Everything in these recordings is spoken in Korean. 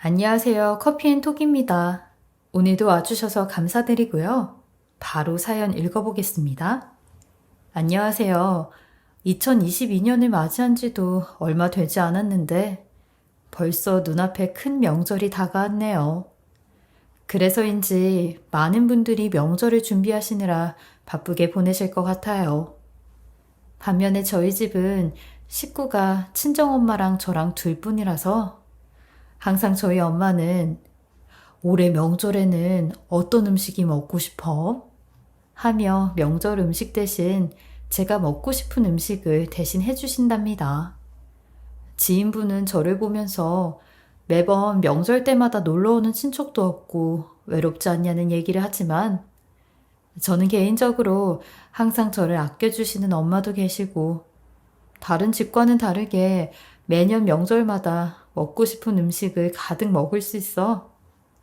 안녕하세요. 커피앤톡입니다. 오늘도 와주셔서 감사드리고요. 바로 사연 읽어보겠습니다. 안녕하세요. 2022년을 맞이한 지도 얼마 되지 않았는데 벌써 눈앞에 큰 명절이 다가왔네요. 그래서인지 많은 분들이 명절을 준비하시느라 바쁘게 보내실 것 같아요. 반면에 저희 집은 식구가 친정엄마랑 저랑 둘뿐이라서 항상 저희 엄마는 올해 명절에는 어떤 음식이 먹고 싶어? 하며 명절 음식 대신 제가 먹고 싶은 음식을 대신 해주신답니다. 지인분은 저를 보면서 매번 명절 때마다 놀러오는 친척도 없고 외롭지 않냐는 얘기를 하지만 저는 개인적으로 항상 저를 아껴주시는 엄마도 계시고 다른 집과는 다르게 매년 명절마다 먹고 싶은 음식을 가득 먹을 수 있어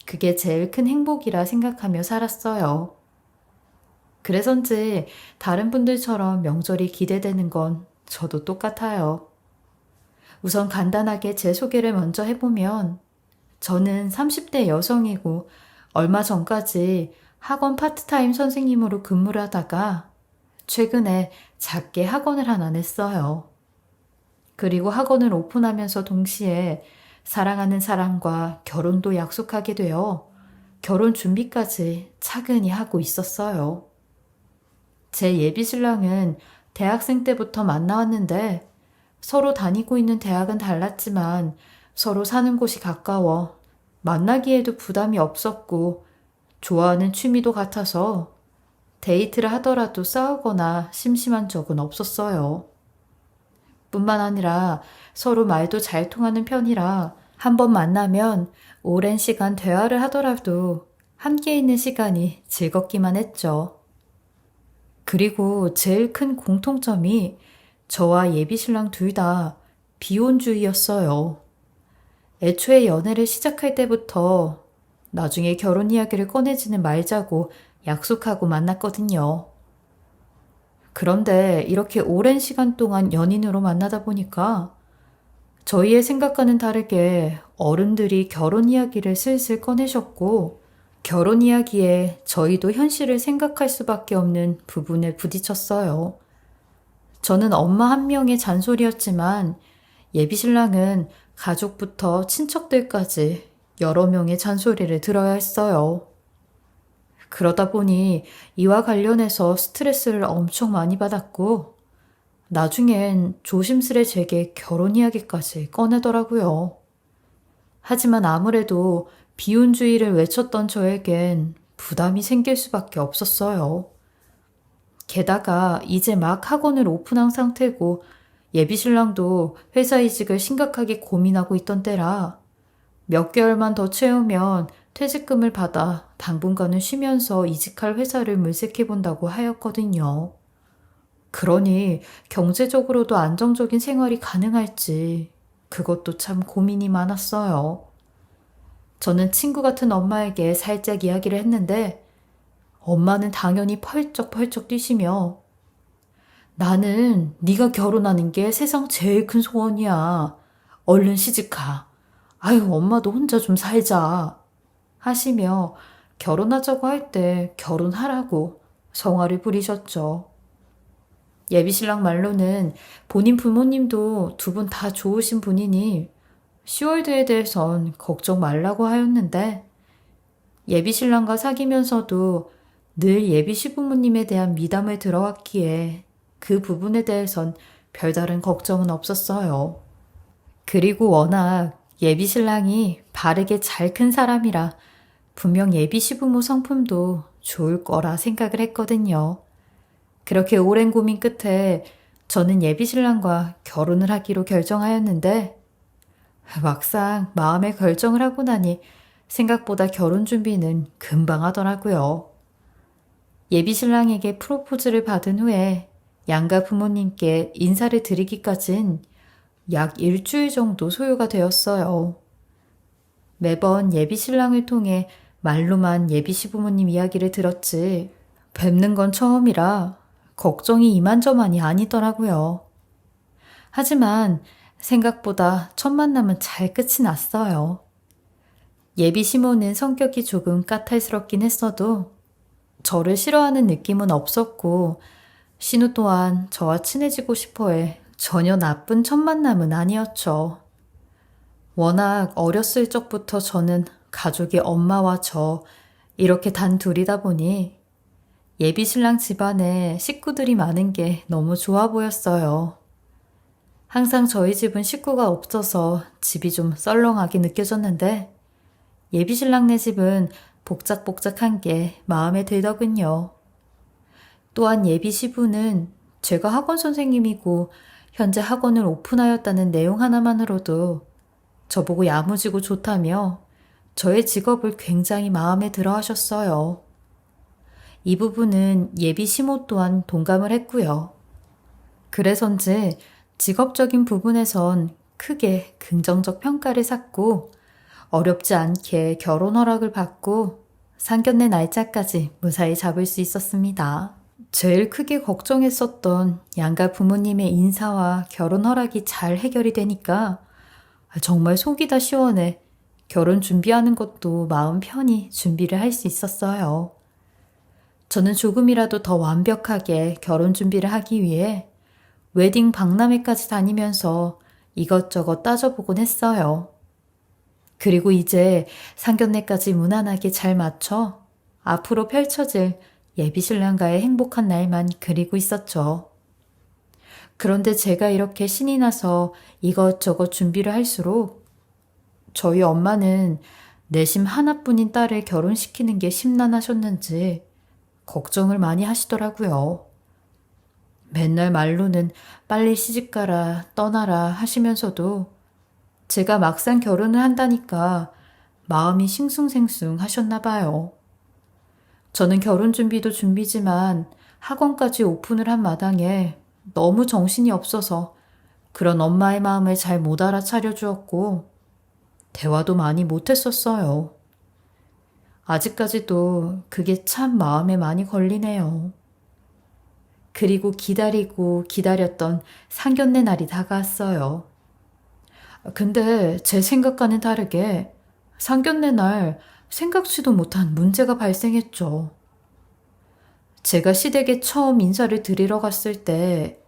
그게 제일 큰 행복이라 생각하며 살았어요. 그래서인지 다른 분들처럼 명절이 기대되는 건 저도 똑같아요. 우선 간단하게 제 소개를 먼저 해보면 저는 30대 여성이고 얼마 전까지 학원 파트타임 선생님으로 근무를 하다가 최근에 작게 학원을 하나 냈어요. 그리고 학원을 오픈하면서 동시에 사랑하는 사람과 결혼도 약속하게 되어 결혼 준비까지 차근히 하고 있었어요. 제 예비신랑은 대학생 때부터 만나왔는데 서로 다니고 있는 대학은 달랐지만 서로 사는 곳이 가까워 만나기에도 부담이 없었고 좋아하는 취미도 같아서 데이트를 하더라도 싸우거나 심심한 적은 없었어요. 뿐만 아니라 서로 말도 잘 통하는 편이라 한 번 만나면 오랜 시간 대화를 하더라도 함께 있는 시간이 즐겁기만 했죠. 그리고 제일 큰 공통점이 저와 예비신랑 둘 다 비혼주의였어요. 애초에 연애를 시작할 때부터 나중에 결혼 이야기를 꺼내지는 말자고 약속하고 만났거든요. 그런데 이렇게 오랜 시간 동안 연인으로 만나다 보니까 저희의 생각과는 다르게 어른들이 결혼 이야기를 슬슬 꺼내셨고 결혼 이야기에 저희도 현실을 생각할 수밖에 없는 부분에 부딪혔어요. 저는 엄마 한 명의 잔소리였지만 예비신랑은 가족부터 친척들까지 여러 명의 잔소리를 들어야 했어요. 그러다 보니 이와 관련해서 스트레스를 엄청 많이 받았고 나중엔 조심스레 제게 결혼 이야기까지 꺼내더라고요. 하지만 아무래도 비혼주의를 외쳤던 저에겐 부담이 생길 수밖에 없었어요. 게다가 이제 막 학원을 오픈한 상태고 예비신랑도 회사 이직을 심각하게 고민하고 있던 때라 몇 개월만 더 채우면 퇴직금을 받아 당분간은 쉬면서 이직할 회사를 물색해본다고 하였거든요. 그러니 경제적으로도 안정적인 생활이 가능할지 그것도 참 고민이 많았어요. 저는 친구 같은 엄마에게 살짝 이야기를 했는데 엄마는 당연히 펄쩍펄쩍 뛰시며 나는 네가 결혼하는 게 세상 제일 큰 소원이야. 얼른 시집가. 아유, 엄마도 혼자 좀 살자. 하시며 결혼하자고 할 때 결혼하라고 성화를 부리셨죠. 예비신랑 말로는 본인 부모님도 두 분 다 좋으신 분이니 10월드에 대해선 걱정 말라고 하였는데 예비신랑과 사귀면서도 늘 예비 시부모님에 대한 미담을 들어왔기에 그 부분에 대해선 별다른 걱정은 없었어요. 그리고 워낙 예비신랑이 바르게 잘 큰 사람이라 분명 예비 시부모 성품도 좋을 거라 생각을 했거든요. 그렇게 오랜 고민 끝에 저는 예비신랑과 결혼을 하기로 결정하였는데 막상 마음의 결정을 하고 나니 생각보다 결혼 준비는 금방 하더라고요. 예비신랑에게 프로포즈를 받은 후에 양가 부모님께 인사를 드리기까진 약 일주일 정도 소요가 되었어요. 매번 예비신랑을 통해 말로만 예비시부모님 이야기를 들었지 뵙는 건 처음이라 걱정이 이만저만이 아니더라고요. 하지만 생각보다 첫 만남은 잘 끝이 났어요. 예비 시모는 성격이 조금 까탈스럽긴 했어도 저를 싫어하는 느낌은 없었고 신우 또한 저와 친해지고 싶어해 전혀 나쁜 첫 만남은 아니었죠. 워낙 어렸을 적부터 저는 가족이 엄마와 저 이렇게 단 둘이다 보니 예비 신랑 집안에 식구들이 많은 게 너무 좋아 보였어요. 항상 저희 집은 식구가 없어서 집이 좀 썰렁하게 느껴졌는데 예비 신랑네 집은 복작복작한 게 마음에 들더군요. 또한 예비 시부는 제가 학원 선생님이고 현재 학원을 오픈하였다는 내용 하나만으로도 저보고 야무지고 좋다며 저의 직업을 굉장히 마음에 들어 하셨어요. 이 부분은 예비 시모 또한 동감을 했고요. 그래서인지 직업적인 부분에선 크게 긍정적 평가를 샀고 어렵지 않게 결혼 허락을 받고 상견례 날짜까지 무사히 잡을 수 있었습니다. 제일 크게 걱정했었던 양가 부모님의 인사와 결혼 허락이 잘 해결이 되니까 정말 속이 다 시원해 결혼 준비하는 것도 마음 편히 준비를 할 수 있었어요. 저는 조금이라도 더 완벽하게 결혼 준비를 하기 위해 웨딩 박람회까지 다니면서 이것저것 따져보곤 했어요. 그리고 이제 상견례까지 무난하게 잘 맞춰 앞으로 펼쳐질 예비신랑과의 행복한 날만 그리고 있었죠. 그런데 제가 이렇게 신이 나서 이것저것 준비를 할수록 저희 엄마는 내심 하나뿐인 딸을 결혼시키는 게 심란하셨는지 걱정을 많이 하시더라고요. 맨날 말로는 빨리 시집가라, 떠나라 하시면서도 제가 막상 결혼을 한다니까 마음이 싱숭생숭 하셨나 봐요. 저는 결혼 준비도 준비지만 학원까지 오픈을 한 마당에 너무 정신이 없어서 그런 엄마의 마음을 잘 못 알아차려 주었고 대화도 많이 못했었어요. 아직까지도 그게 참 마음에 많이 걸리네요. 그리고 기다리고 기다렸던 상견례 날이 다가왔어요. 근데 제 생각과는 다르게 상견례 날 생각지도 못한 문제가 발생했죠. 제가 시댁에 처음 인사를 드리러 갔을 때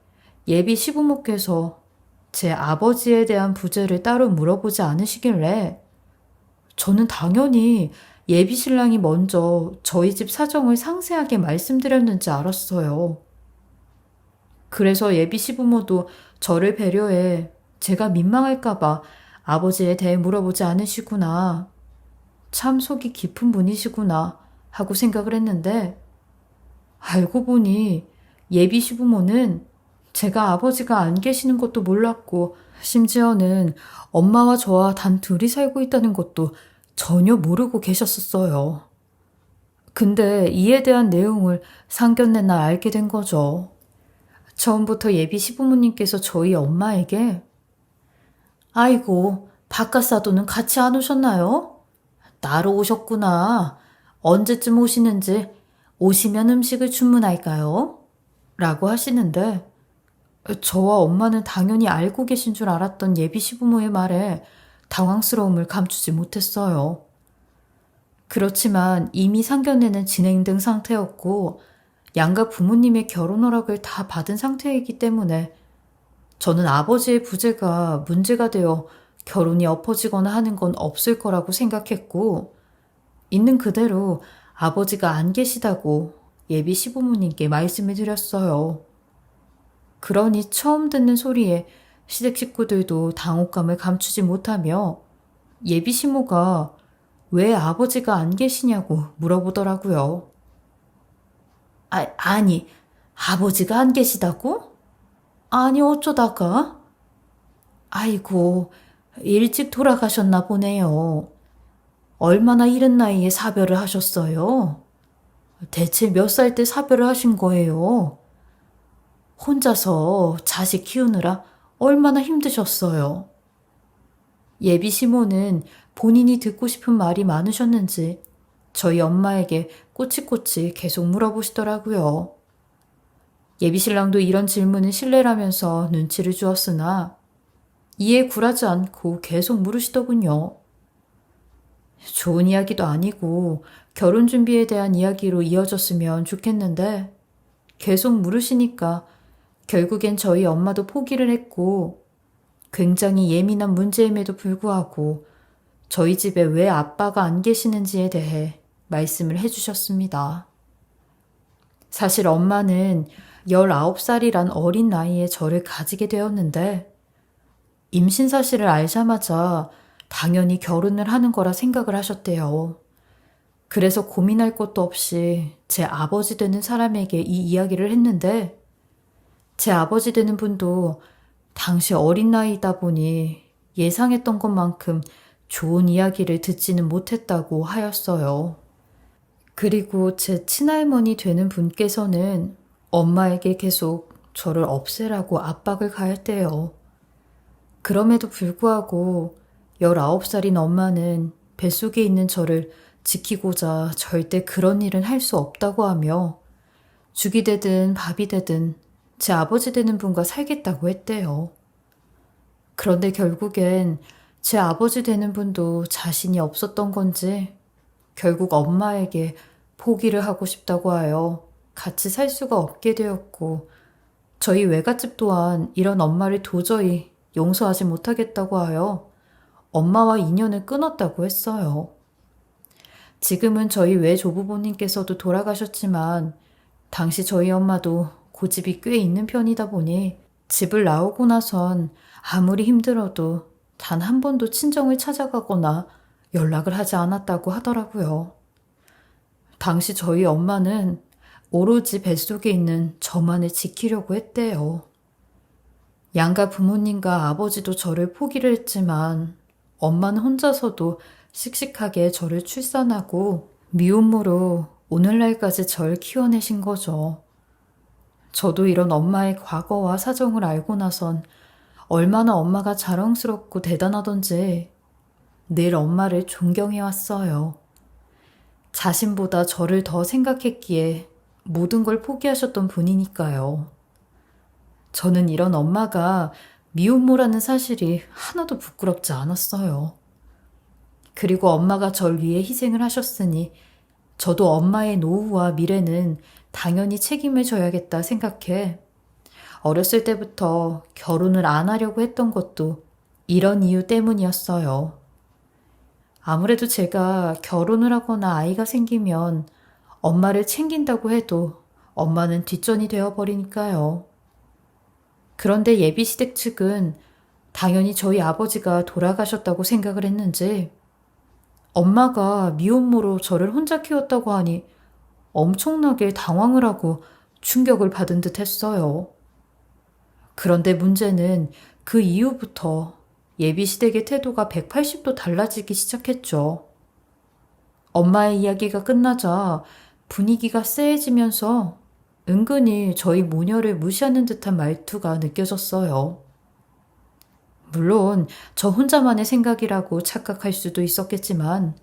예비 시부모께서 제 아버지에 대한 부재를 따로 물어보지 않으시길래 저는 당연히 예비 신랑이 먼저 저희 집 사정을 상세하게 말씀드렸는지 알았어요. 그래서 예비 시부모도 저를 배려해 제가 민망할까봐 아버지에 대해 물어보지 않으시구나. 참 속이 깊은 분이시구나 하고 생각을 했는데 알고 보니 예비 시부모는 제가 아버지가 안 계시는 것도 몰랐고 심지어는 엄마와 저와 단 둘이 살고 있다는 것도 전혀 모르고 계셨었어요. 근데 이에 대한 내용을 상견례 날 알게 된 거죠. 처음부터 예비 시부모님께서 저희 엄마에게 아이고, 바깥사도는 같이 안 오셨나요? 따로 오셨구나. 언제쯤 오시는지 오시면 음식을 주문할까요? 라고 하시는데 저와 엄마는 당연히 알고 계신 줄 알았던 예비 시부모의 말에 당황스러움을 감추지 못했어요. 그렇지만 이미 상견례는 진행된 상태였고 양가 부모님의 결혼 허락을 다 받은 상태이기 때문에 저는 아버지의 부재가 문제가 되어 결혼이 엎어지거나 하는 건 없을 거라고 생각했고 있는 그대로 아버지가 안 계시다고 예비 시부모님께 말씀을 드렸어요. 그러니 처음 듣는 소리에 시댁 식구들도 당혹감을 감추지 못하며 예비 시모가 왜 아버지가 안 계시냐고 물어보더라고요. 아니, 아버지가 안 계시다고? 아니, 어쩌다가? 아이고, 일찍 돌아가셨나 보네요. 얼마나 이른 나이에 사별을 하셨어요? 대체 몇 살 때 사별을 하신 거예요? 혼자서 자식 키우느라 얼마나 힘드셨어요? 예비 시모는 본인이 듣고 싶은 말이 많으셨는지 저희 엄마에게 꼬치꼬치 계속 물어보시더라고요. 예비 신랑도 이런 질문은 실례라면서 눈치를 주었으나 이에 굴하지 않고 계속 물으시더군요. 좋은 이야기도 아니고 결혼 준비에 대한 이야기로 이어졌으면 좋겠는데 계속 물으시니까 결국엔 저희 엄마도 포기를 했고 굉장히 예민한 문제임에도 불구하고 저희 집에 왜 아빠가 안 계시는지에 대해 말씀을 해주셨습니다. 사실 엄마는 19살이란 어린 나이에 저를 가지게 되었는데 임신 사실을 알자마자 당연히 결혼을 하는 거라 생각을 하셨대요. 그래서 고민할 것도 없이 제 아버지 되는 사람에게 이 이야기를 했는데 제 아버지 되는 분도 당시 어린 나이다 보니 예상했던 것만큼 좋은 이야기를 듣지는 못했다고 하였어요. 그리고 제 친할머니 되는 분께서는 엄마에게 계속 저를 없애라고 압박을 가했대요. 그럼에도 불구하고 19살인 엄마는 뱃속에 있는 저를 지키고자 절대 그런 일은 할 수 없다고 하며 죽이 되든 밥이 되든 제 아버지 되는 분과 살겠다고 했대요. 그런데 결국엔 제 아버지 되는 분도 자신이 없었던 건지 결국 엄마에게 포기를 하고 싶다고 하여 같이 살 수가 없게 되었고 저희 외갓집 또한 이런 엄마를 도저히 용서하지 못하겠다고 하여 엄마와 인연을 끊었다고 했어요. 지금은 저희 외조부모님께서도 돌아가셨지만 당시 저희 엄마도 고집이 꽤 있는 편이다 보니 집을 나오고 나선 아무리 힘들어도 단 한 번도 친정을 찾아가거나 연락을 하지 않았다고 하더라고요. 당시 저희 엄마는 오로지 뱃속에 있는 저만을 지키려고 했대요. 양가 부모님과 아버지도 저를 포기를 했지만 엄마는 혼자서도 씩씩하게 저를 출산하고 미혼모로 오늘날까지 절 키워내신 거죠. 저도 이런 엄마의 과거와 사정을 알고 나선 얼마나 엄마가 자랑스럽고 대단하던지 늘 엄마를 존경해왔어요. 자신보다 저를 더 생각했기에 모든 걸 포기하셨던 분이니까요. 저는 이런 엄마가 미혼모라는 사실이 하나도 부끄럽지 않았어요. 그리고 엄마가 절 위해 희생을 하셨으니 저도 엄마의 노후와 미래는 당연히 책임을 져야겠다 생각해 어렸을 때부터 결혼을 안 하려고 했던 것도 이런 이유 때문이었어요. 아무래도 제가 결혼을 하거나 아이가 생기면 엄마를 챙긴다고 해도 엄마는 뒷전이 되어버리니까요. 그런데 예비시댁 측은 당연히 저희 아버지가 돌아가셨다고 생각을 했는지 엄마가 미혼모로 저를 혼자 키웠다고 하니 엄청나게 당황을 하고 충격을 받은 듯 했어요. 그런데 문제는 그 이후부터 예비시댁의 태도가 180도 달라지기 시작했죠. 엄마의 이야기가 끝나자 분위기가 쎄해지면서 은근히 저희 모녀를 무시하는 듯한 말투가 느껴졌어요. 물론 저 혼자만의 생각이라고 착각할 수도 있었겠지만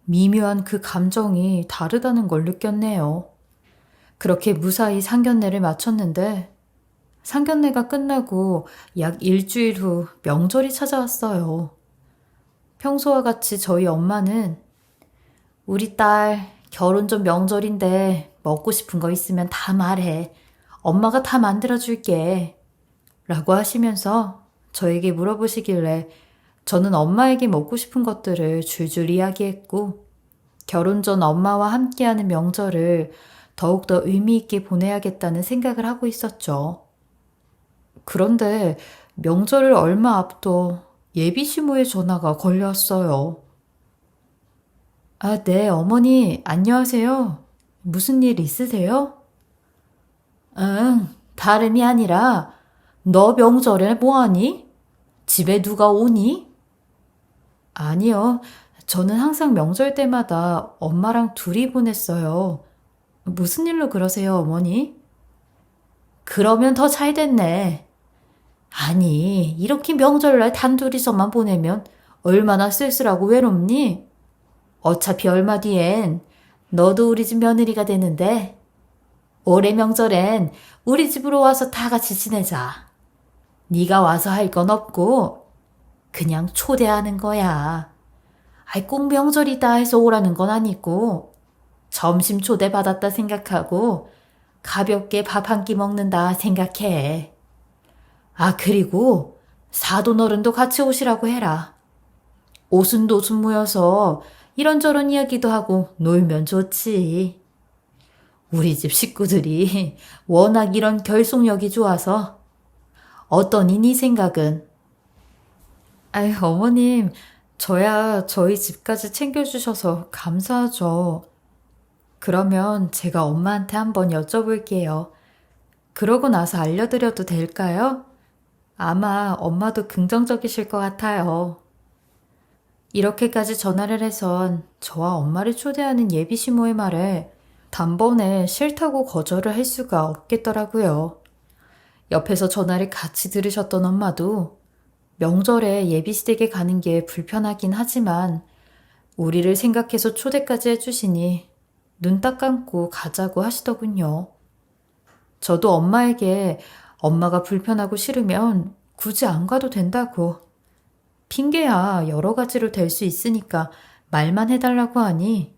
미묘한 그 감정이 다르다는 걸 느꼈네요. 그렇게 무사히 상견례를 마쳤는데 상견례가 끝나고 약 일주일 후 명절이 찾아왔어요. 평소와 같이 저희 엄마는 우리 딸 결혼 전 명절인데 먹고 싶은 거 있으면 다 말해. 엄마가 다 만들어줄게. 라고 하시면서 저에게 물어보시길래 저는 엄마에게 먹고 싶은 것들을 줄줄 이야기했고 결혼 전 엄마와 함께하는 명절을 더욱더 의미 있게 보내야겠다는 생각을 하고 있었죠. 그런데 명절을 얼마 앞둬 예비 시모의 전화가 걸려왔어요. 아, 네, 어머니, 안녕하세요. 무슨 일 있으세요? 응, 다름이 아니라 너 명절에 뭐하니? 집에 누가 오니? 아니요, 저는 항상 명절 때마다 엄마랑 둘이 보냈어요. 무슨 일로 그러세요, 어머니? 그러면 더 잘 됐네. 아니, 이렇게 명절날 단둘이서만 보내면 얼마나 쓸쓸하고 외롭니? 어차피 얼마 뒤엔 너도 우리 집 며느리가 되는데 올해 명절엔 우리 집으로 와서 다 같이 지내자. 네가 와서 할 건 없고 그냥 초대하는 거야. 아이, 꼭 명절이다 해서 오라는 건 아니고, 점심 초대받았다 생각하고, 가볍게 밥 한 끼 먹는다 생각해. 아, 그리고 사돈어른도 같이 오시라고 해라. 오순도순 모여서 이런저런 이야기도 하고 놀면 좋지. 우리 집 식구들이 워낙 이런 결속력이 좋아서. 어떠니 네 생각은? 아이, 어머님, 저야 저희 집까지 챙겨주셔서 감사하죠. 그러면 제가 엄마한테 한번 여쭤볼게요. 그러고 나서 알려드려도 될까요? 아마 엄마도 긍정적이실 것 같아요. 이렇게까지 전화를 해선 저와 엄마를 초대하는 예비 시모의 말에 단번에 싫다고 거절을 할 수가 없겠더라고요. 옆에서 전화를 같이 들으셨던 엄마도 명절에 예비 시댁에 가는 게 불편하긴 하지만 우리를 생각해서 초대까지 해주시니 눈 딱 감고 가자고 하시더군요. 저도 엄마에게 엄마가 불편하고 싫으면 굳이 안 가도 된다고. 핑계야 여러 가지로 될 수 있으니까 말만 해달라고 하니,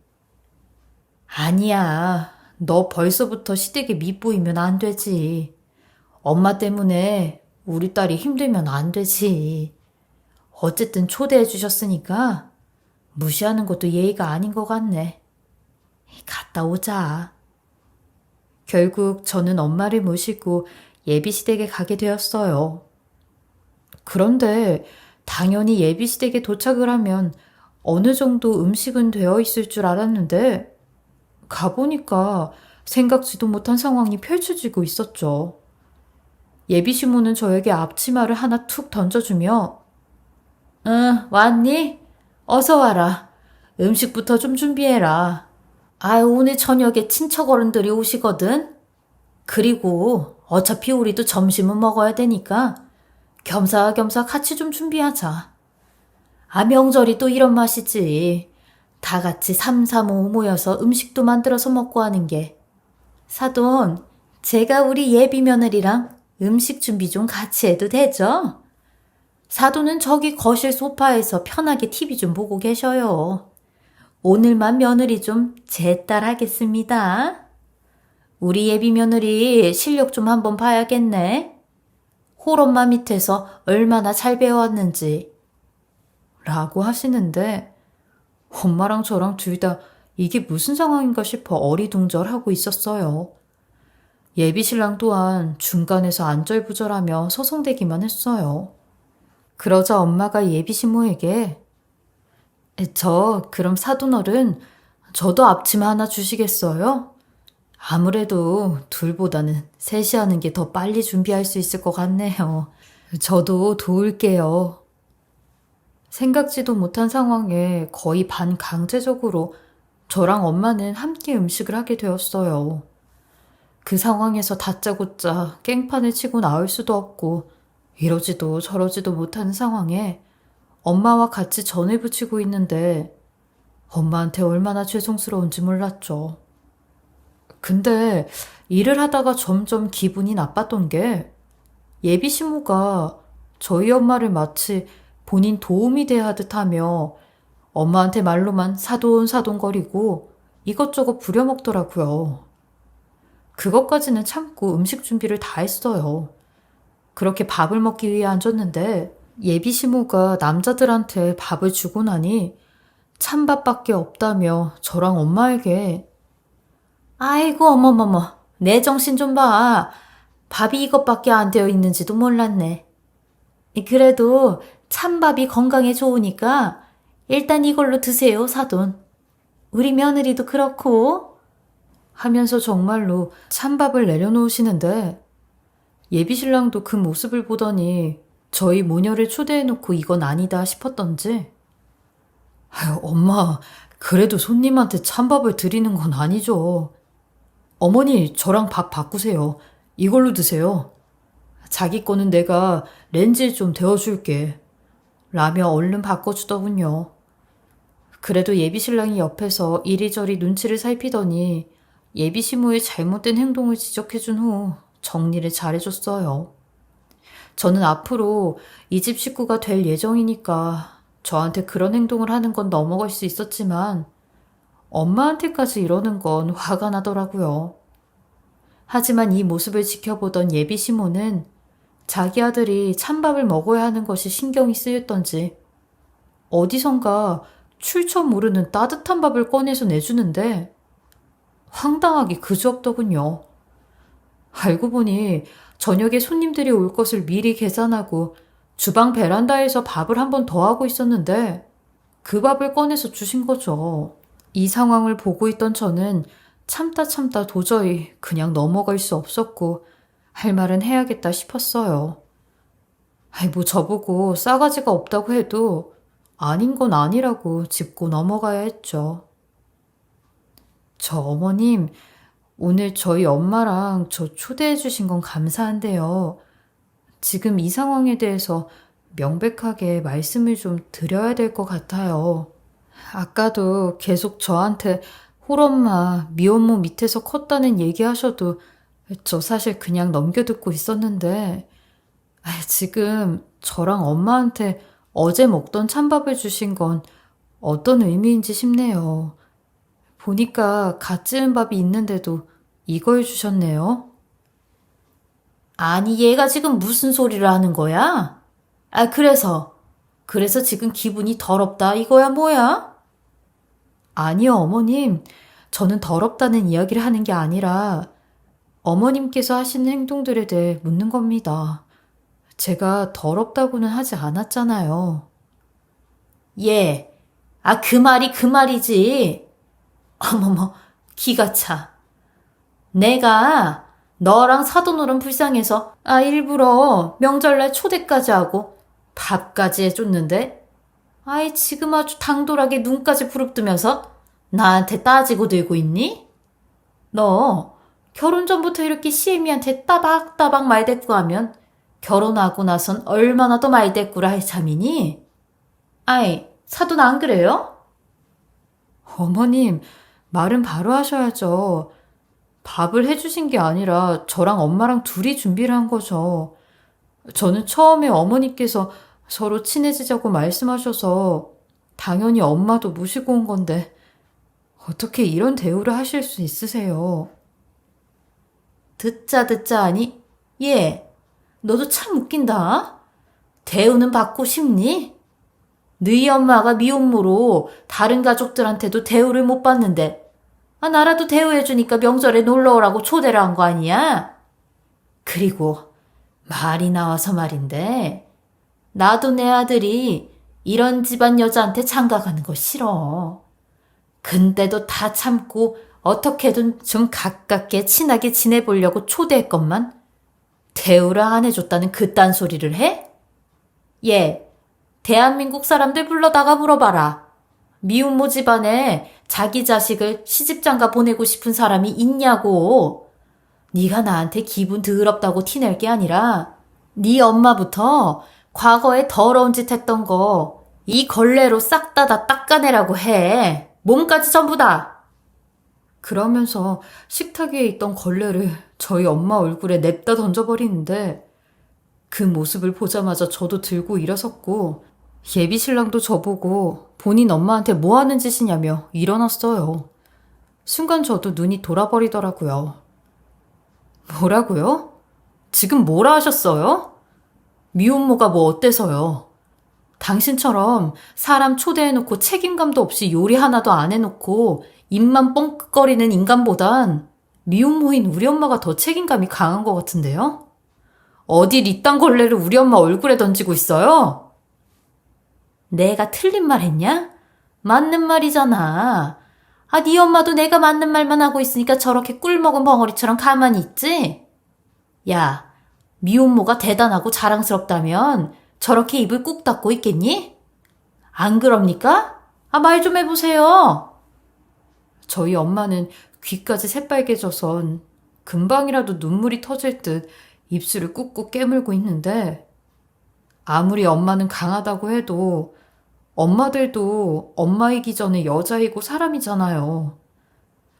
아니야. 너 벌써부터 시댁에 밉보이면 안 되지. 엄마 때문에 우리 딸이 힘들면 안 되지. 어쨌든 초대해 주셨으니까 무시하는 것도 예의가 아닌 것 같네. 갔다 오자. 결국 저는 엄마를 모시고 예비시댁에 가게 되었어요. 그런데 당연히 예비시댁에 도착을 하면 어느 정도 음식은 되어 있을 줄 알았는데 가보니까 생각지도 못한 상황이 펼쳐지고 있었죠. 예비시모는 저에게 앞치마를 하나 툭 던져주며 응, 왔니? 어서 와라. 음식부터 좀 준비해라. 아유, 오늘 저녁에 친척 어른들이 오시거든. 그리고 어차피 우리도 점심은 먹어야 되니까 겸사겸사 같이 좀 준비하자. 아, 명절이 또 이런 맛이지. 다 같이 삼삼오오 모여서 음식도 만들어서 먹고 하는 게. 사돈, 제가 우리 예비 며느리랑 음식 준비 좀 같이 해도 되죠? 사돈은 저기 거실 소파에서 편하게 TV 좀 보고 계셔요. 오늘만 며느리 좀 제 딸 하겠습니다. 우리 예비 며느리 실력 좀 한번 봐야겠네. 홀엄마 밑에서 얼마나 잘 배워왔는지. 라고 하시는데 엄마랑 저랑 둘 다 이게 무슨 상황인가 싶어 어리둥절하고 있었어요. 예비 신랑 또한 중간에서 안절부절하며 서성대기만 했어요. 그러자 엄마가 예비 신모에게 그럼 사돈어른 저도 앞치마 하나 주시겠어요? 아무래도 둘보다는 셋이 하는 게 더 빨리 준비할 수 있을 것 같네요. 저도 도울게요. 생각지도 못한 상황에 거의 반강제적으로 저랑 엄마는 함께 음식을 하게 되었어요. 그 상황에서 다짜고짜 깽판을 치고 나올 수도 없고 이러지도 저러지도 못하는 상황에 엄마와 같이 전을 부치고 있는데 엄마한테 얼마나 죄송스러운지 몰랐죠. 근데 일을 하다가 점점 기분이 나빴던 게 예비 시모가 저희 엄마를 마치 본인 도움이 돼야 하듯 하며 엄마한테 말로만 사돈사돈거리고 이것저것 부려먹더라고요. 그것까지는 참고 음식 준비를 다 했어요. 그렇게 밥을 먹기 위해 앉았는데 예비 시모가 남자들한테 밥을 주고 나니 찬밥밖에 없다며 저랑 엄마에게 아이고 어머머머 내 정신 좀 봐. 밥이 이것밖에 안 되어 있는지도 몰랐네. 그래도 찬밥이 건강에 좋으니까 일단 이걸로 드세요, 사돈. 우리 며느리도 그렇고 하면서 정말로 찬밥을 내려놓으시는데 예비신랑도 그 모습을 보더니 저희 모녀를 초대해놓고 이건 아니다 싶었던지 아유, 엄마, 그래도 손님한테 찬밥을 드리는 건 아니죠. 어머니, 저랑 밥 바꾸세요. 이걸로 드세요. 자기 거는 내가 렌즈에 좀 데워줄게. 라며 얼른 바꿔주더군요. 그래도 예비신랑이 옆에서 이리저리 눈치를 살피더니 예비시모의 잘못된 행동을 지적해준 후 정리를 잘해줬어요. 저는 앞으로 이 집 식구가 될 예정이니까 저한테 그런 행동을 하는 건 넘어갈 수 있었지만 엄마한테까지 이러는 건 화가 나더라고요. 하지만 이 모습을 지켜보던 예비 시모는 자기 아들이 찬밥을 먹어야 하는 것이 신경이 쓰였던지 어디선가 출처 모르는 따뜻한 밥을 꺼내서 내주는데 황당하기 그지없더군요. 알고 보니 저녁에 손님들이 올 것을 미리 계산하고 주방 베란다에서 밥을 한 번 더 하고 있었는데 그 밥을 꺼내서 주신 거죠. 이 상황을 보고 있던 저는 참다 도저히 그냥 넘어갈 수 없었고 할 말은 해야겠다 싶었어요. 뭐 저보고 싸가지가 없다고 해도 아닌 건 아니라고 짚고 넘어가야 했죠. 저 어머님, 오늘 저희 엄마랑 저 초대해 주신 건 감사한데요. 지금 이 상황에 대해서 명백하게 말씀을 좀 드려야 될 것 같아요. 아까도 계속 저한테 홀엄마, 미혼모 밑에서 컸다는 얘기하셔도 저 사실 그냥 넘겨듣고 있었는데 지금 저랑 엄마한테 어제 먹던 찬밥을 주신 건 어떤 의미인지 싶네요. 보니까 갓 지은 밥이 있는데도 이걸 주셨네요. 아니, 얘가 지금 무슨 소리를 하는 거야? 그래서 지금 기분이 더럽다 이거야 뭐야? 아니요, 어머님. 저는 더럽다는 이야기를 하는 게 아니라 어머님께서 하시는 행동들에 대해 묻는 겁니다. 제가 더럽다고는 하지 않았잖아요. 예. 그 말이 그 말이지. 어머머, 기가 차. 내가 너랑 사돈어른 불쌍해서 일부러 명절날 초대까지 하고 밥까지 해줬는데 지금 아주 당돌하게 눈까지 부릅뜨면서 나한테 따지고 들고 있니? 너 결혼 전부터 이렇게 시애미한테 따박따박 말대꾸하면 결혼하고 나선 얼마나 더 말대꾸를 할 참이니? 사돈 안 그래요? 어머님, 말은 바로 하셔야죠. 밥을 해주신 게 아니라 저랑 엄마랑 둘이 준비를 한 거죠. 저는 처음에 어머니께서 서로 친해지자고 말씀하셔서 당연히 엄마도 모시고 온 건데 어떻게 이런 대우를 하실 수 있으세요? 듣자 하니 얘 너도 참 웃긴다. 대우는 받고 싶니? 너희 엄마가 미혼모로 다른 가족들한테도 대우를 못 받는데 나라도 대우해주니까 명절에 놀러오라고 초대를 한 거 아니야? 그리고 말이 나와서 말인데 나도 내 아들이 이런 집안 여자한테 장가가는 거 싫어. 근데도 다 참고 어떻게든 좀 가깝게 친하게 지내보려고 초대했건만 대우를 안 해줬다는 그딴 소리를 해? 얘, 대한민국 사람들 불러다가 물어봐라. 미혼모 집안에 자기 자식을 시집장가 보내고 싶은 사람이 있냐고. 네가 나한테 기분 더럽다고 티낼 게 아니라 네 엄마부터 과거에 더러운 짓 했던 거 이 걸레로 싹 다 닦아내라고 해. 몸까지 전부 다. 그러면서 식탁 위에 있던 걸레를 저희 엄마 얼굴에 냅다 던져버리는데 그 모습을 보자마자 저도 들고 일어섰고 예비 신랑도 저보고 본인 엄마한테 뭐 하는 짓이냐며 일어났어요. 순간 저도 눈이 돌아버리더라고요. 뭐라고요? 지금 뭐라 하셨어요? 미혼모가 뭐 어때서요? 당신처럼 사람 초대해놓고 책임감도 없이 요리 하나도 안 해놓고 입만 뻥끗거리는 인간보단 미혼모인 우리 엄마가 더 책임감이 강한 것 같은데요? 어딜 이딴 걸레를 우리 엄마 얼굴에 던지고 있어요? 내가 틀린 말 했냐? 맞는 말이잖아. 네 엄마도 내가 맞는 말만 하고 있으니까 저렇게 꿀먹은 벙어리처럼 가만히 있지? 야, 미혼모가 대단하고 자랑스럽다면 저렇게 입을 꾹 닫고 있겠니? 안 그럽니까? 말 좀 해보세요. 저희 엄마는 귀까지 새빨개져선 금방이라도 눈물이 터질 듯 입술을 꾹꾹 깨물고 있는데 아무리 엄마는 강하다고 해도 엄마들도 엄마이기 전에 여자이고 사람이잖아요.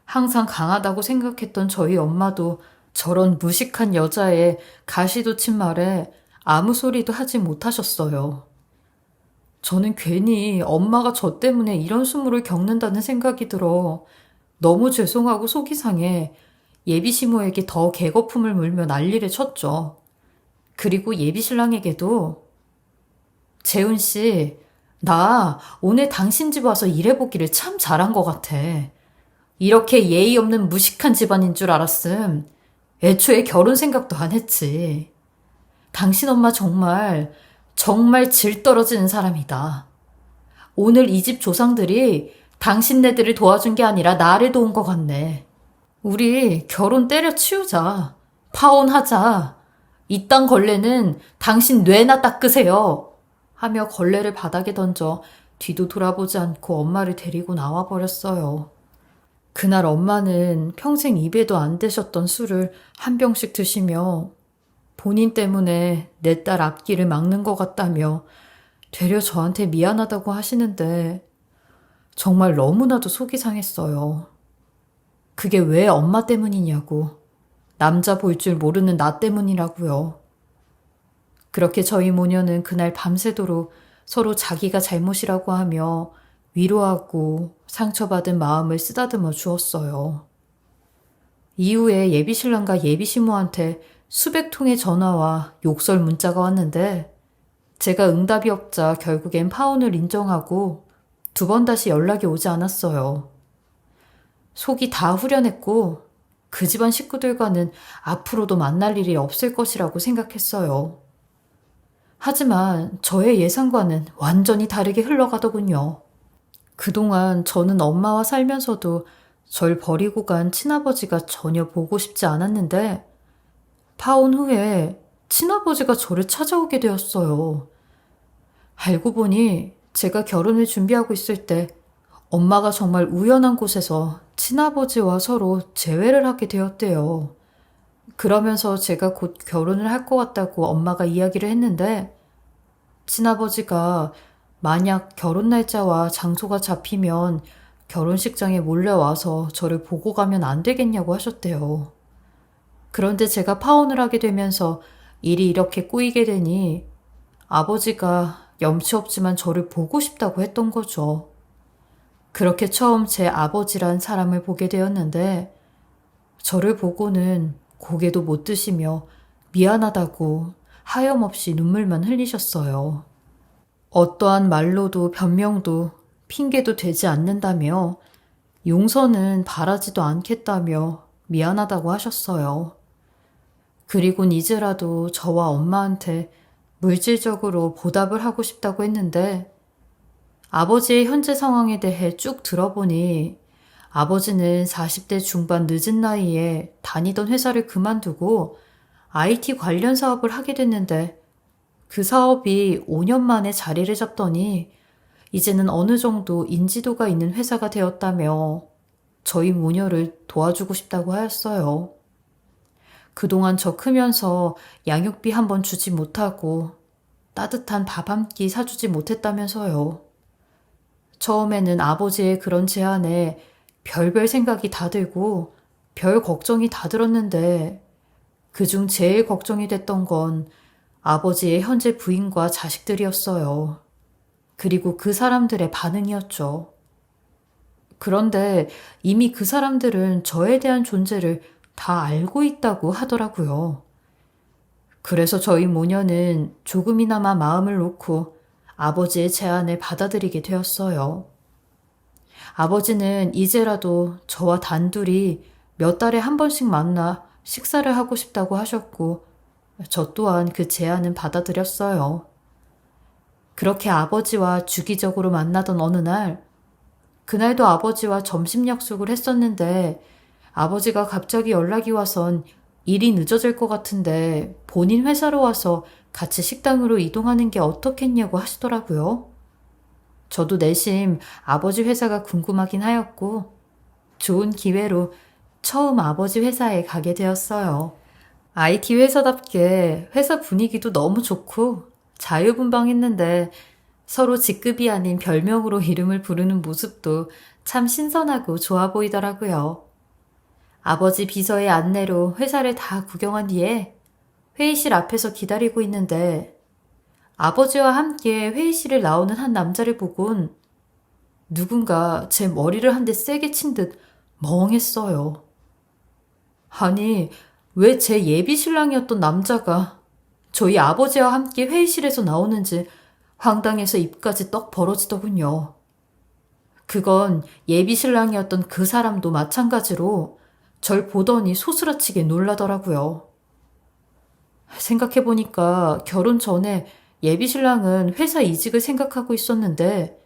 항상 강하다고 생각했던 저희 엄마도 저런 무식한 여자의 가시돋친 말에 아무 소리도 하지 못하셨어요. 저는 괜히 엄마가 저 때문에 이런 수모를 겪는다는 생각이 들어 너무 죄송하고 속이 상해 예비 시모에게 더 개거품을 물며 난리를 쳤죠. 그리고 예비 신랑에게도 재훈 씨, 나 오늘 당신 집 와서 일해보기를 참 잘한 것 같아. 이렇게 예의 없는 무식한 집안인 줄 알았음. 애초에 결혼 생각도 안 했지. 당신 엄마 정말, 정말 질 떨어지는 사람이다. 오늘 이 집 조상들이 당신네들을 도와준 게 아니라 나를 도운 것 같네. 우리 결혼 때려치우자. 파혼하자. 이딴 걸레는 당신 뇌나 닦으세요. 하며 걸레를 바닥에 던져 뒤도 돌아보지 않고 엄마를 데리고 나와버렸어요. 그날 엄마는 평생 입에도 안 대셨던 술을 한 병씩 드시며 본인 때문에 내 딸 앞길을 막는 것 같다며 되려 저한테 미안하다고 하시는데 정말 너무나도 속이 상했어요. 그게 왜 엄마 때문이냐고. 남자 볼 줄 모르는 나 때문이라고요. 그렇게 저희 모녀는 그날 밤새도록 서로 자기가 잘못이라고 하며 위로하고 상처받은 마음을 쓰다듬어 주었어요. 이후에 예비신랑과 예비시모한테 수백 통의 전화와 욕설 문자가 왔는데 제가 응답이 없자 결국엔 파혼을 인정하고 두 번 다시 연락이 오지 않았어요. 속이 다 후련했고 그 집안 식구들과는 앞으로도 만날 일이 없을 것이라고 생각했어요. 하지만 저의 예상과는 완전히 다르게 흘러가더군요. 그동안 저는 엄마와 살면서도 절 버리고 간 친아버지가 전혀 보고 싶지 않았는데 파혼 후에 친아버지가 저를 찾아오게 되었어요. 알고 보니 제가 결혼을 준비하고 있을 때 엄마가 정말 우연한 곳에서 친아버지와 서로 재회를 하게 되었대요. 그러면서 제가 곧 결혼을 할 것 같다고 엄마가 이야기를 했는데 친아버지가 만약 결혼 날짜와 장소가 잡히면 결혼식장에 몰래 와서 저를 보고 가면 안 되겠냐고 하셨대요. 그런데 제가 파혼을 하게 되면서 일이 이렇게 꼬이게 되니 아버지가 염치 없지만 저를 보고 싶다고 했던 거죠. 그렇게 처음 제 아버지란 사람을 보게 되었는데 저를 보고는 고개도 못 드시며 미안하다고 하염없이 눈물만 흘리셨어요. 어떠한 말로도 변명도 핑계도 되지 않는다며 용서는 바라지도 않겠다며 미안하다고 하셨어요. 그리곤 이제라도 저와 엄마한테 물질적으로 보답을 하고 싶다고 했는데 아버지의 현재 상황에 대해 쭉 들어보니 아버지는 40대 중반 늦은 나이에 다니던 회사를 그만두고 IT 관련 사업을 하게 됐는데 그 사업이 5년 만에 자리를 잡더니 이제는 어느 정도 인지도가 있는 회사가 되었다며 저희 모녀를 도와주고 싶다고 하였어요. 그동안 저 크면서 양육비 한 번 주지 못하고 따뜻한 밥 한 끼 사주지 못했다면서요. 처음에는 아버지의 그런 제안에 별별 생각이 다 들고 별 걱정이 다 들었는데 그중 제일 걱정이 됐던 건 아버지의 현재 부인과 자식들이었어요. 그리고 그 사람들의 반응이었죠. 그런데 이미 그 사람들은 저에 대한 존재를 다 알고 있다고 하더라고요. 그래서 저희 모녀는 조금이나마 마음을 놓고 아버지의 제안을 받아들이게 되었어요. 아버지는 이제라도 저와 단둘이 몇 달에 한 번씩 만나 식사를 하고 싶다고 하셨고 저 또한 그 제안은 받아들였어요. 그렇게 아버지와 주기적으로 만나던 어느 날 그날도 아버지와 점심 약속을 했었는데 아버지가 갑자기 연락이 와선 일이 늦어질 것 같은데 본인 회사로 와서 같이 식당으로 이동하는 게 어떻겠냐고 하시더라고요. 저도 내심 아버지 회사가 궁금하긴 하였고 좋은 기회로 처음 아버지 회사에 가게 되었어요. IT 회사답게 회사 분위기도 너무 좋고 자유분방했는데 서로 직급이 아닌 별명으로 이름을 부르는 모습도 참 신선하고 좋아 보이더라고요. 아버지 비서의 안내로 회사를 다 구경한 뒤에 회의실 앞에서 기다리고 있는데 아버지와 함께 회의실에 나오는 한 남자를 보곤 누군가 제 머리를 한 대 세게 친 듯 멍했어요. 아니, 왜 제 예비 신랑이었던 남자가 저희 아버지와 함께 회의실에서 나오는지 황당해서 입까지 떡 벌어지더군요. 그건 예비 신랑이었던 그 사람도 마찬가지로 절 보더니 소스라치게 놀라더라고요. 생각해보니까 결혼 전에 예비 신랑은 회사 이직을 생각하고 있었는데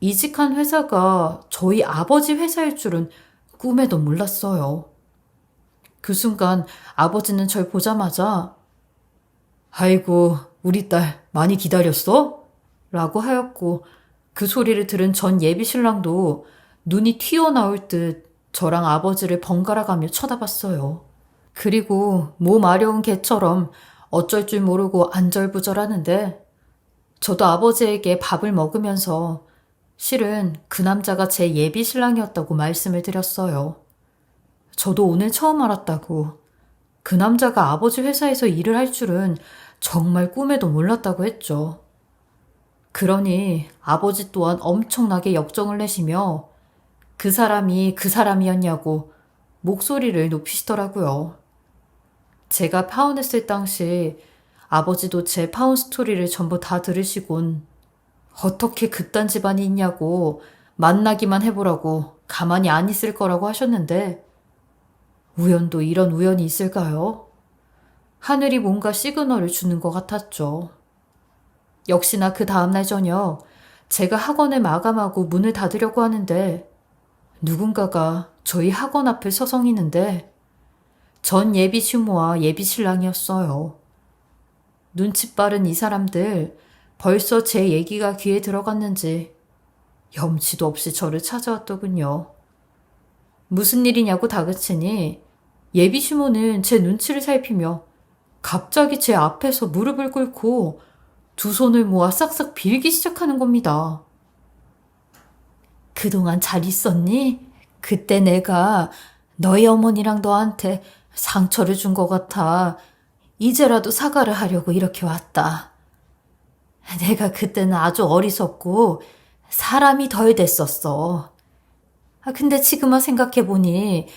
이직한 회사가 저희 아버지 회사일 줄은 꿈에도 몰랐어요. 그 순간 아버지는 절 보자마자 아이고, 우리 딸 많이 기다렸어? 라고 하였고 그 소리를 들은 전 예비 신랑도 눈이 튀어나올 듯 저랑 아버지를 번갈아가며 쳐다봤어요. 그리고 모 마려운 개처럼 어쩔 줄 모르고 안절부절하는데 저도 아버지에게 밥을 먹으면서 실은 그 남자가 제 예비 신랑이었다고 말씀을 드렸어요. 저도 오늘 처음 알았다고. 그 남자가 아버지 회사에서 일을 할 줄은 정말 꿈에도 몰랐다고 했죠. 그러니 아버지 또한 엄청나게 역정을 내시며 그 사람이 그 사람이었냐고 목소리를 높이시더라고요. 제가 파혼했을 당시 아버지도 제 파혼 스토리를 전부 다 들으시곤 어떻게 그딴 집안이 있냐고 만나기만 해보라고 가만히 안 있을 거라고 하셨는데 우연도 이런 우연이 있을까요? 하늘이 뭔가 시그널을 주는 것 같았죠. 역시나 그 다음날 저녁 제가 학원을 마감하고 문을 닫으려고 하는데 누군가가 저희 학원 앞을 서성이는데 전 예비 추모와 예비 신랑이었어요. 눈치 빠른 이 사람들 벌써 제 얘기가 귀에 들어갔는지 염치도 없이 저를 찾아왔더군요. 무슨 일이냐고 다그치니 예비 추모는 제 눈치를 살피며 갑자기 제 앞에서 무릎을 꿇고 두 손을 모아 싹싹 빌기 시작하는 겁니다. 그동안 잘 있었니? 그때 내가 너희 어머니랑 너한테 상처를 준 것 같아. 이제라도 사과를 하려고 이렇게 왔다. 내가 그때는 아주 어리석고 사람이 덜 됐었어. 근데 지금은 생각해보니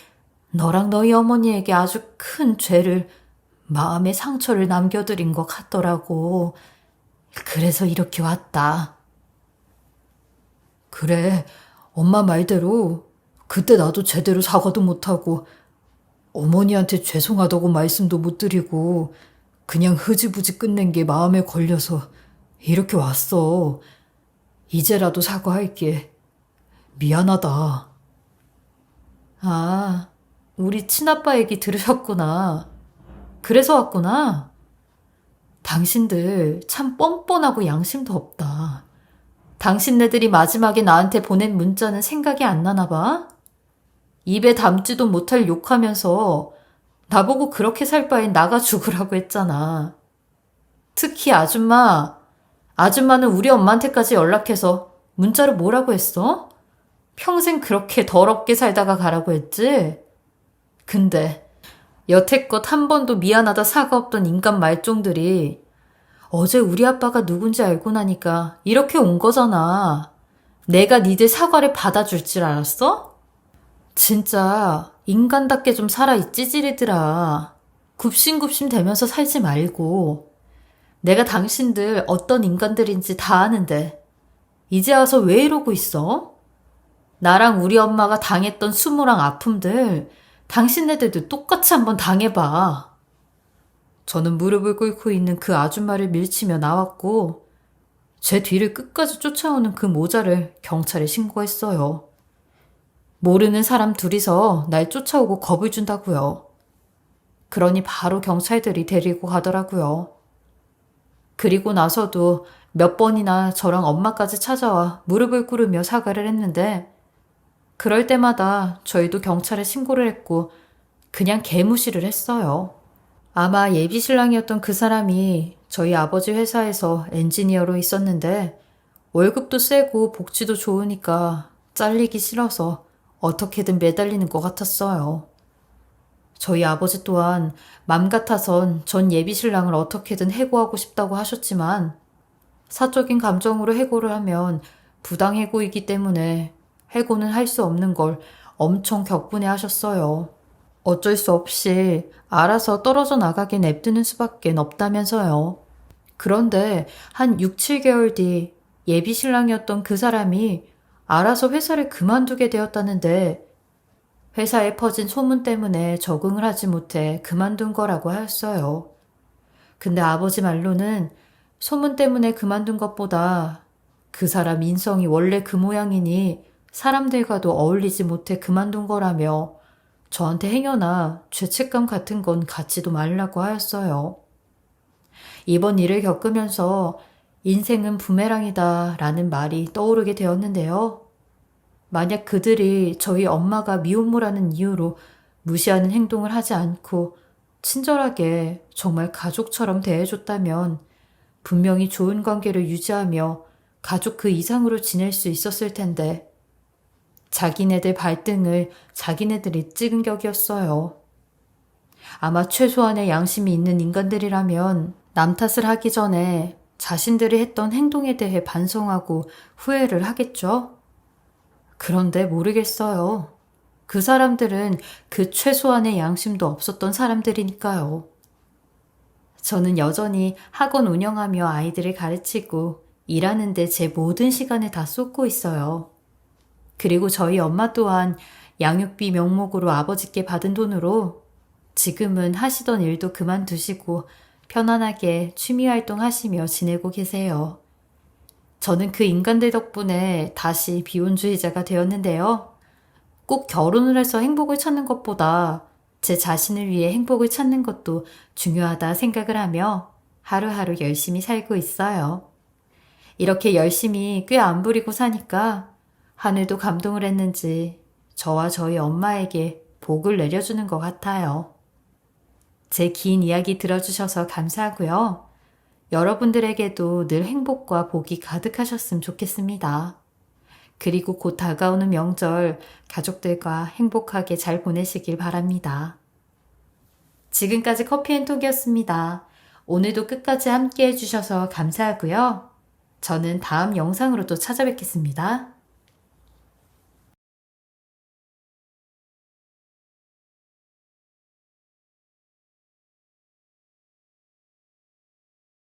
너랑 너희 어머니에게 아주 큰 죄를, 마음의 상처를 남겨드린 것 같더라고. 그래서 이렇게 왔다. 그래, 엄마 말대로 그때 나도 제대로 사과도 못하고 어머니한테 죄송하다고 말씀도 못 드리고 그냥 흐지부지 끝낸 게 마음에 걸려서 이렇게 왔어. 이제라도 사과할게. 미안하다. 아, 우리 친아빠 얘기 들으셨구나. 그래서 왔구나. 당신들 참 뻔뻔하고 양심도 없다. 당신네들이 마지막에 나한테 보낸 문자는 생각이 안 나나 봐? 입에 담지도 못할 욕하면서 나보고 그렇게 살 바엔 나가 죽으라고 했잖아. 특히 아줌마는 우리 엄마한테까지 연락해서 문자로 뭐라고 했어? 평생 그렇게 더럽게 살다가 가라고 했지? 근데 여태껏 한 번도 미안하다 사과 없던 인간 말종들이 어제 우리 아빠가 누군지 알고 나니까 이렇게 온 거잖아. 내가 니들 사과를 받아줄 줄 알았어? 진짜 인간답게 좀 살아, 찌질이들아. 굽신굽신 대면서 살지 말고. 내가 당신들 어떤 인간들인지 다 아는데 이제 와서 왜 이러고 있어? 나랑 우리 엄마가 당했던 수모랑 아픔들 당신네들도 똑같이 한번 당해봐. 저는 무릎을 꿇고 있는 그 아줌마를 밀치며 나왔고 제 뒤를 끝까지 쫓아오는 그 모자를 경찰에 신고했어요. 모르는 사람 둘이서 날 쫓아오고 겁을 준다고요. 그러니 바로 경찰들이 데리고 가더라고요. 그리고 나서도 몇 번이나 저랑 엄마까지 찾아와 무릎을 꿇으며 사과를 했는데 그럴 때마다 저희도 경찰에 신고를 했고 그냥 개무시를 했어요. 아마 예비 신랑이었던 그 사람이 저희 아버지 회사에서 엔지니어로 있었는데 월급도 세고 복지도 좋으니까 잘리기 싫어서 어떻게든 매달리는 것 같았어요. 저희 아버지 또한 맘 같아선 전 예비 신랑을 어떻게든 해고하고 싶다고 하셨지만 사적인 감정으로 해고를 하면 부당해고이기 때문에 해고는 할 수 없는 걸 엄청 격분해 하셨어요. 어쩔 수 없이 알아서 떨어져 나가게 냅두는 수밖에 없다면서요. 그런데 한 6, 7개월 뒤 예비 신랑이었던 그 사람이 알아서 회사를 그만두게 되었다는데 회사에 퍼진 소문 때문에 적응을 하지 못해 그만둔 거라고 하였어요. 근데 아버지 말로는 소문 때문에 그만둔 것보다 그 사람 인성이 원래 그 모양이니 사람들과도 어울리지 못해 그만둔 거라며 저한테 행여나 죄책감 같은 건 갖지도 말라고 하였어요. 이번 일을 겪으면서 인생은 부메랑이다 라는 말이 떠오르게 되었는데요. 만약 그들이 저희 엄마가 미혼모라는 이유로 무시하는 행동을 하지 않고 친절하게 정말 가족처럼 대해줬다면 분명히 좋은 관계를 유지하며 가족 그 이상으로 지낼 수 있었을 텐데 자기네들 발등을 자기네들이 찍은 격이었어요. 아마 최소한의 양심이 있는 인간들이라면 남 탓을 하기 전에 자신들이 했던 행동에 대해 반성하고 후회를 하겠죠? 그런데 모르겠어요. 그 사람들은 그 최소한의 양심도 없었던 사람들이니까요. 저는 여전히 학원 운영하며 아이들을 가르치고 일하는데 제 모든 시간을 다 쏟고 있어요. 그리고 저희 엄마 또한 양육비 명목으로 아버지께 받은 돈으로 지금은 하시던 일도 그만두시고 편안하게 취미활동 하시며 지내고 계세요. 저는 그 인간들 덕분에 다시 비혼주의자가 되었는데요. 꼭 결혼을 해서 행복을 찾는 것보다 제 자신을 위해 행복을 찾는 것도 중요하다 생각을 하며 하루하루 열심히 살고 있어요. 이렇게 열심히 꽤 안 부리고 사니까 하늘도 감동을 했는지 저와 저희 엄마에게 복을 내려주는 것 같아요. 제 긴 이야기 들어주셔서 감사하고요. 여러분들에게도 늘 행복과 복이 가득하셨으면 좋겠습니다. 그리고 곧 다가오는 명절 가족들과 행복하게 잘 보내시길 바랍니다. 지금까지 커피앤톡이었습니다. 오늘도 끝까지 함께 해주셔서 감사하고요. 저는 다음 영상으로 또 찾아뵙겠습니다.